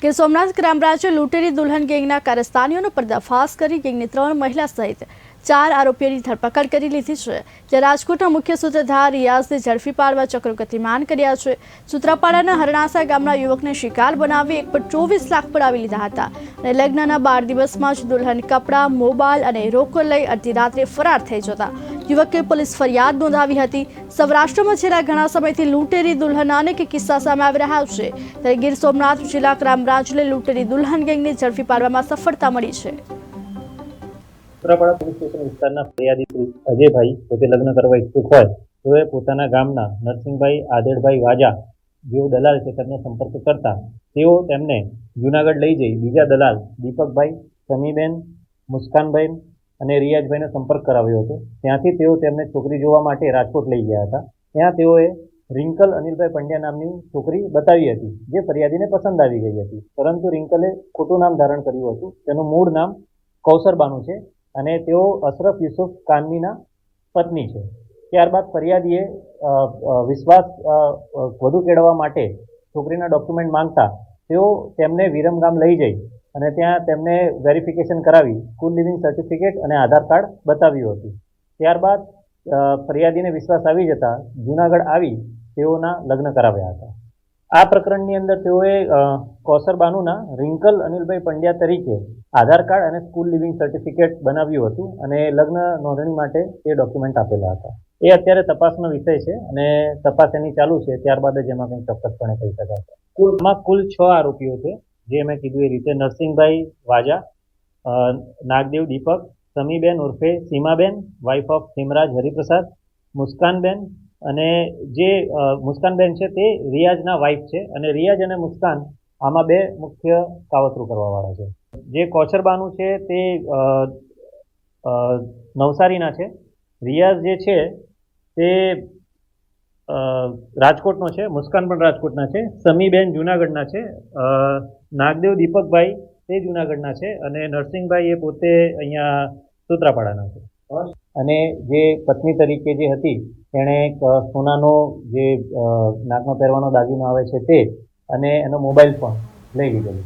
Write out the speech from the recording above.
કે સોમનાથ ક્રાઇમ બ્રાન્ચે લૂંટેરી દુલ્હન ગેંગના કારસ્તાનીઓનો પર્દાફાશ કરી ગેંગની 3 મહિલા સહિત 4 આરોપીઓની ધરપકડ કરી લીધી છે। જે રાજકોટના મુખ્ય સૂત્રધાર રિયાઝને ઝડપી પાડવા ચક્રો ગતિમાન કર્યા છે। સૂત્રાપાડાના હરણાસા ગામના યુવકને શિકાર બનાવી 1.24 લાખ પડાવી લીધા હતા અને લગ્નના 12 દિવસમાં જ દુલ્હન કપડાં, મોબાઈલ અને રોકડ લઈ અડધી રાત્રે ફરાર થઈ જતા યુવકે પોલીસ ફરિયાદ નોંધાવી હતી। સૌરાષ્ટ્રમાં છેલ્લા ઘણા સમયથી લૂંટેરી દુલ્હનના અનેક કિસ્સા સામે આવી રહ્યા છે, ત્યારે ગીર સોમનાથ જિલ્લા ક્રાઇમ બ્રાન્ચને લૂંટેરી દુલ્હન ગેંગને ઝડપી પાડવામાં સફળતા મળી છે। સૂત્રાપાડા પોલીસ સ્ટેશન વિસ્તારના ફરિયાદી શ્રી અજયભાઈ પોતે લગ્ન કરવા ઈચ્છુક હોય તેઓએ પોતાના ગામના નરસિંહભાઈ આદેડભાઈ વાજા જેઓ દલાલ છે તેમને સંપર્ક કરતા તેઓ તેમને જૂનાગઢ લઈ જઈ બીજા દલાલ દીપકભાઈ, સમીબેન, મુસ્કાનભાઈ અને રિયાઝભાઈનો સંપર્ક કરાવ્યો હતો। ત્યાંથી તેઓ તેમને છોકરી જોવા માટે રાજકોટ લઈ ગયા હતા। ત્યાં તેઓએ રિંકલ અનિલભાઈ પંડ્યા નામની છોકરી બતાવી હતી, જે ફરિયાદીને પસંદ આવી ગઈ હતી, પરંતુ રિંકલે ખોટું નામ ધારણ કર્યું હતું। તેનું મૂળ નામ કૌસરબાનુ છે અને તેઓ અશરફ યુસુફ કાનવીના પત્ની છે। ત્યારબાદ ફરિયાદીએ વિશ્વાસ વધુ કેળવવા માટે છોકરીના ડોક્યુમેન્ટ માંગતા તેઓ તેમને વિરમગામ લઈ જઈ અને ત્યાં તેમને વેરિફિકેશન કરાવી સ્કૂલ લિવિંગ સર્ટિફિકેટ અને આધાર કાર્ડ બતાવ્યું હતું। ત્યારબાદ ફરિયાદીને વિશ્વાસ આવી જતા જૂનાગઢ આવી તેઓના લગ્ન કરાવ્યા હતા। આ પ્રકરણની અંદર તેઓએ કૌસરબાનુના રિંકલ અનિલભાઈ પંડ્યા તરીકે આધાર કાર્ડ અને સ્કૂલ લિવિંગ સર્ટિફિકેટ બનાવ્યું હતું અને લગ્ન નોંધણી માટે એ ડોક્યુમેન્ટ આપેલા હતા। એ અત્યારે તપાસનો વિષય છે અને તપાસ એની ચાલુ છે, ત્યારબાદ જ એમાં કંઈ ચોક્કસપણે કહી શકાશે। કુલ 6 આરોપીઓ છે, જે મેં કીધું એ રીતે નરસિંહભાઈ વાજા, નાગદેવ દીપક, સમીબેન ઉર્ફે સીમાબેન, વાઇફ ઓફ હિમરાજ હરિપ્રસાદ, મુસ્કાનબેન, અને જે મુસ્કાનબેન છે તે રિયાઝના વાઇફ છે અને રિયાઝ અને મુસ્કાન આમાં 2 મુખ્ય કાવતરું કરવાવાળા છે। જે કૌશરબાનુ છે તે નવસારીના છે, રિયાઝ જે છે તે રાજકોટનો છે, મુસ્કાન પણ રાજકોટના છે, સમીબેન જૂનાગઢના છે, નાગદેવ દીપકભાઈ તે જૂનાગઢના છે અને નરસિંહભાઈ એ પોતે અહીંયા સૂત્રાપાડાના છે। અને જે પત્ની તરીકે જે હતી તેણે એક સોનાનો જે નાકમાં પહેરવાનો દાગીનો આવે છે તે અને એનો મોબાઈલ પણ લઈ લીધેલો।